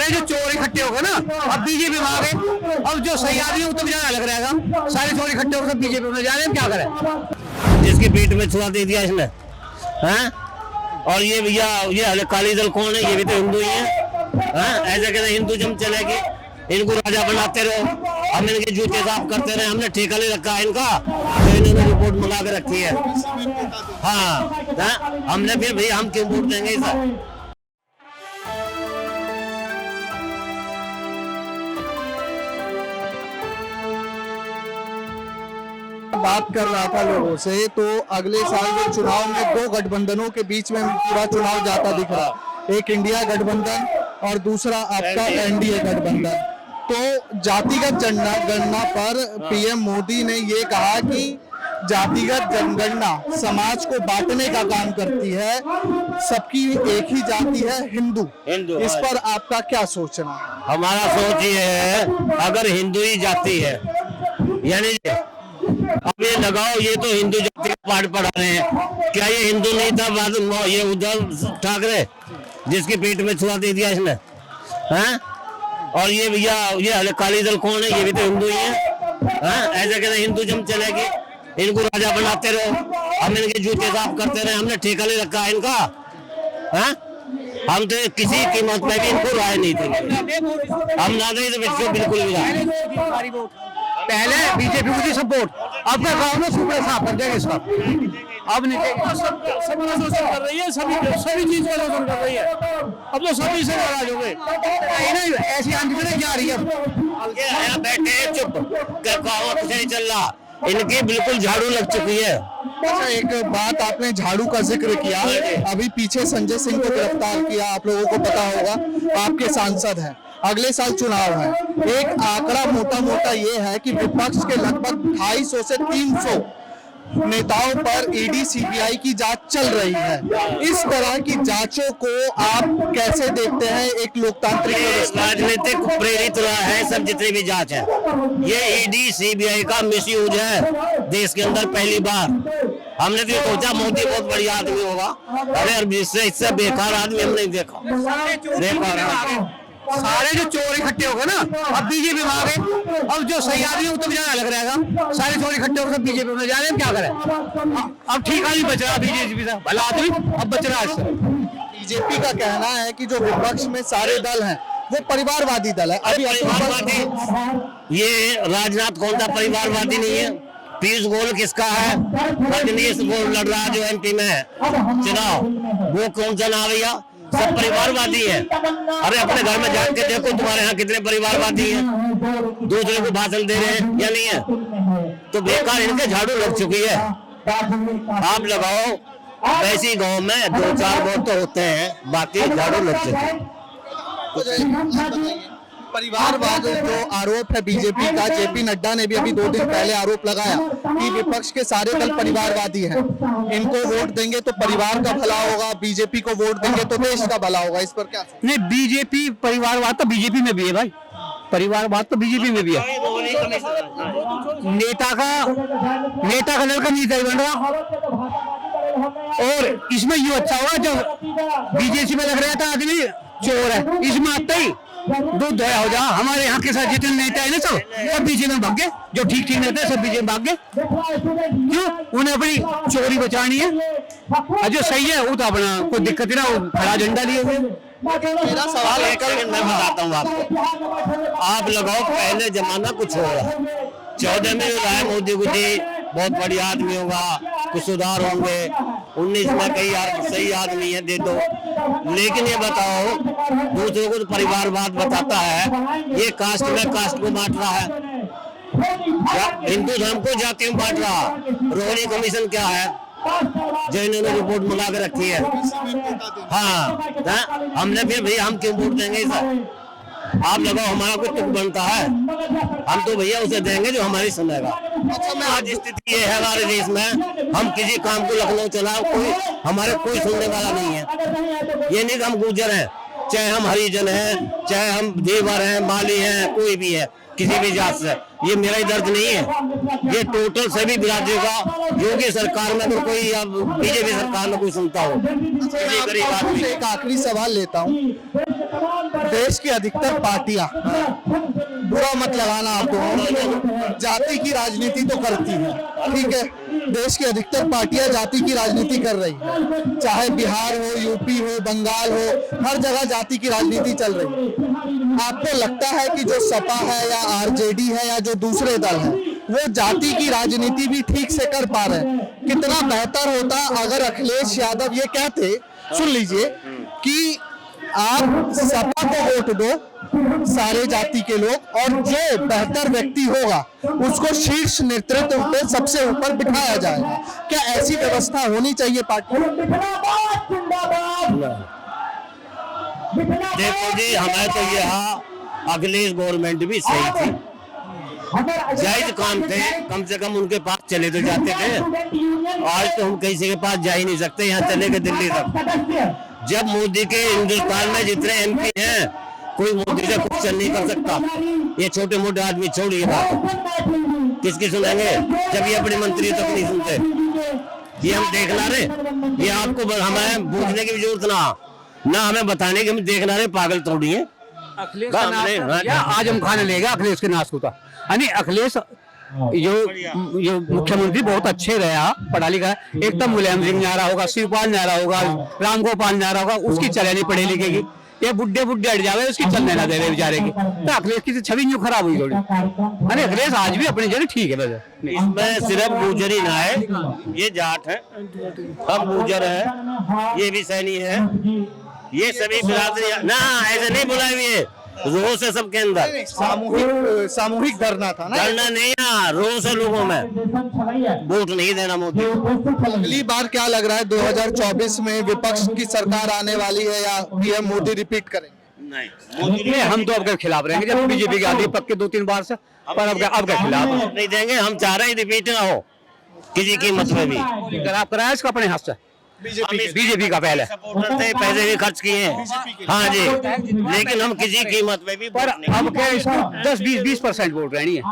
सारे जो चोर इकट्ठे हो गए ना, अब बीजेपी में आ गए। अब जो सही आदमी है तो बेचारा लग रहेगा, सारे चोर इकट्ठे होकर बीजेपी में जा रहे हैं, क्या करें। जिसके पेट में छुआ दे दिया इसने, हैं? और ये भैया ये अकाली दल कौन है? ये भी तो हिंदू ही है। ऐसे कहते हिंदुइज्म चलेगी, इनको राजा बनाते रहो, हम इनके जूते साफ करते रहे। हमने ठेका ले रखा है इनका, तो इन्होंने रिपोर्ट मंगा के रखी है। हाँ, हमने फिर भैया हम क्यों वोट देंगे सर? बात कर रहा था लोगों से, तो अगले साल जो चुनाव में दो गठबंधनों के बीच में पूरा चुनाव जाता दिख रहा, एक इंडिया गठबंधन और दूसरा आपका एनडीए गठबंधन। तो जातिगत जनगणना पर पीएम मोदी ने ये कहा कि जातिगत जनगणना समाज को बांटने का काम करती है, सबकी एक ही जाति है हिंदू। इस पर आपका क्या सोचना? हमारा सोच ये है, अगर हिंदू ही जाति है, यानी अब ये लगाओ, ये तो हिंदू जाति का पाठ पढ़ा रहे हैं, क्या ये हिंदू नहीं था? बाद ये उद्धव ठाकरे जिसके पेट में छुआ दे दिया इसने, हैं? और ये भैया ये अकाली दल कौन है? ये भी तो हिंदू ही है। ऐसे कहते हिंदुइज्म चलेगी, इनको राजा बनाते रहो, हम इनके जूते साफ करते रहे। हमने ठेका ले रखा है इनका, हैं? हम तो किसी कीमत पे भी इनको राय नहीं देंगे, हम ना दें तो बिल्कुल भी राय। पहले बीजेपी को थी सपोर्ट, अब का गाँव में सुपड़े साफ कर देंगे इसका, अब नहीं सब शोषण कर रही है, सभी चीज का शोषण कर रही है। अब तो सभी से नाराज हो गए, नहीं ऐसी आंदोलन जा रही है। यहाँ बैठे चुप, कुछ नहीं चल रहा, इनकी बिल्कुल झाड़ू लग चुकी है। अच्छा, एक बात आपने झाड़ू का जिक्र किया, अभी पीछे संजय सिंह को गिरफ्तार किया, आप लोगों को पता होगा, आपके सांसद हैं, अगले साल चुनाव है। एक आंकड़ा मोटा मोटा ये है कि विपक्ष के लगभग 250 से 300 नेताओं पर ईडी सीबीआई की जांच चल रही है। इस तरह की जांचों को आप कैसे देखते हैं? एक लोकतांत्रिक राजनीतिक प्रेरित रहा है सब जितनी भी जांच है, ये ईडी सीबीआई का मिसयूज है देश के अंदर पहली बार। हमने तो सोचा मोदी बहुत बढ़िया आदमी होगा, अरे इससे बेकार आदमी हम नहीं देखा। सारे जो चोर इकट्ठे हो गए ना, अब बीजेपी में आ गए। अब जो सही आदमी है तो बेचारा लग रहेगा, सारे चोर इकट्ठे होकर बीजेपी में जा रहे हैं, क्या करें। अब ठीक नहीं बच रहा बीजेपी से, भला आदमी अब बच रहा है। बीजेपी का कहना है कि जो विपक्ष में सारे दल हैं वो परिवारवादी दल है। अभी परिवारवादी, ये राजनाथ कौन सा परिवारवादी नहीं है? पीयूष गोयल किसका है? रजनीश गोयल लड़ रहा जो एमपी में है चुनाव, वो कौन सा नाम भैया? सब परिवारवादी है। अरे अपने घर में जाके देखो तुम्हारे यहाँ कितने परिवारवादी हैं, दूसरे को भाषण दे रहे हैं या नहीं है? तो बेकार इनके झाड़ू लग चुकी है। आप लगाओ, वैसी गांव में 2-4 वोट तो होते हैं, बाकी झाड़ू लग चुके हैं। परिवारवाद जो आरोप है बीजेपी का, जेपी नड्डा ने भी अभी 2 दिन पहले आरोप लगाया कि विपक्ष के सारे दल परिवारवादी हैं, इनको वोट देंगे तो परिवार का भला होगा, बीजेपी को वोट देंगे तो देश का भला होगा। इस पर क्या? नहीं, बीजेपी परिवारवाद तो बीजेपी में भी है भाई, परिवारवाद तो बीजेपी में भी है। नेता का लड़का नेता ही बन रहा, और इसमें ये अच्छा हुआ जो बीजेपी में लग रहा था आदमी चोर है, इसमें आता ही दूध धोया हो जा। हमारे यहाँ के साथ जितने नेता है ना सब बीजेपी में भाग गए, जो ठीक ठीक नेता है सब बीजेपी में भाग गए। क्यों? उन्हें अपनी चोरी बचानी है, और जो सही है वो तो अपना कोई दिक्कत ना, वो खड़ा झंडा लिए हुए। मेरा सवाल है, मैं बताता हूँ आपको, आप लगाओ पहले जमाना कुछ हो रहा, 14 में जो राय मोदी को दी, बहुत बढ़िया आदमी होगा, कुछ सुधार होंगे, 19 में कई सही आदमी है, दे दो। लेकिन ये बताओ, दूसरों को तो परिवारवाद बताता है, ये कास्ट में कास्ट को बांट रहा है, हिंदू धर्म को जातियों में बांट रहा। रोहिणी कमीशन क्या है जो इन्होंने रिपोर्ट मंगा के रखी है? हाँ, हमने फिर भैया हम क्यों वोट देंगे सर? आप लगाओ, हमारा कुछ तुक बनता है, हम तो भैया उसे देंगे जो हमारी सुनेगा। आज स्थिति ये है हमारे देश में, हम किसी काम को लखनऊ चलाओ, हमारे कोई सुनने वाला नहीं है। ये नहीं कि हम गुर्जर हैं, चाहे हम हरिजन हैं, चाहे हम देवर हैं, माली हैं, कोई भी है, किसी भी जात से, ये मेरा ही दर्द नहीं है, ये टोटल सभी बिरादरी का। योगी सरकार में तो कोई, अब बीजेपी सरकार में कोई सुनता हो? एक आखिरी सवाल लेता हूँ, देश की अधिकतर पार्टियां, बुरा मत लगाना आपको, जाति की राजनीति तो करती है, ठीक है। देश की अधिकतर पार्टियां जाति की राजनीति कर रही है, चाहे बिहार हो, यूपी हो, बंगाल हो, हर जगह जाति की राजनीति चल रही है। आपको लगता है कि जो सपा है या आरजेडी है या जो दूसरे दल है वो जाति की राजनीति भी ठीक से कर पा रहे हैं? कितना बेहतर होता अगर अखिलेश यादव ये कहते, सुन लीजिए, कि आप सपा को वोट दो, सारे जाति के लोग, और जो बेहतर व्यक्ति होगा उसको शीर्ष नेतृत्व पे सबसे ऊपर बिठाया जाएगा। क्या ऐसी व्यवस्था होनी चाहिए पार्टी में? देखो जी, हमें तो यहाँ अखिलेश गवर्नमेंट भी सही थी, जायज काम थे, कम से कम उनके पास चले तो जाते थे। आज तो हम किसी के पास जा ही नहीं सकते, यहाँ चले गए दिल्ली तक। जब मोदी के हिंदुस्तान में जितने एमपी हैं, कोई मोदी से क्वेश्चन नहीं कर सकता। ये छोटे मोटे आदमी छोड़िए बात, किसकी सुनेंगे जब ये अपने मंत्री तक नहीं सुनते। ये हम देखना रहे, ये आपको हमें पूछने की भी जरूरत ना हमें बताने की, हम देखना रहे, पागल थोड़ी है। अखिलेश का नाश या आजम खान लेगा अखिलेश के नाश को था। यानी अखिलेश जो मुख्यमंत्री बहुत अच्छे रहा, पढ़ा लिखा, एक तो मुलायम सिंह जा रहा होगा, शिवपाल जा रहा होगा, रामगोपाल जा रहा होगा, उसकी चलेनी पढ़े लिखे की, ये बुड्ढे हट जावे, उसकी चलने ना दे रहे बेचारे की। तो अखिलेश की छवि न्यू खराब हुई थोड़ी। अरे अखिलेश आज भी अपनी जगह ठीक है। वैसे इसमें सिर्फ गुजर ही ना है, ये जाट है, हम गुजर है, ये भी सैनी है, ये सभी बिरादरी ना, ऐसे नहीं बुलाए हुए, रोष है सबके अंदर। सामूहिक धरना था ना? धरना नहीं, रोष है लोगों में, वोट नहीं देना मोदी। अगली बार क्या लग रहा है, 2024 में विपक्ष की सरकार आने वाली है या पीएम मोदी रिपीट करेंगे? नहीं, हम तो आपके खिलाफ रहेंगे, जब बीजेपी की आती है पक्के 2-3 बार से, पर आपके खिलाफ नहीं देंगे। हम चाह रहे हैं रिपीट ना हो किसी कीमत में भी। आप कराया इसका अपने हाथ से बीजेपी का पहले सपोर्टर थे, पैसे भी खर्च किए हैं, हाँ जी, लेकिन हम किसी कीमत में भी पर अब क्या 10-20% वोट रहनी है।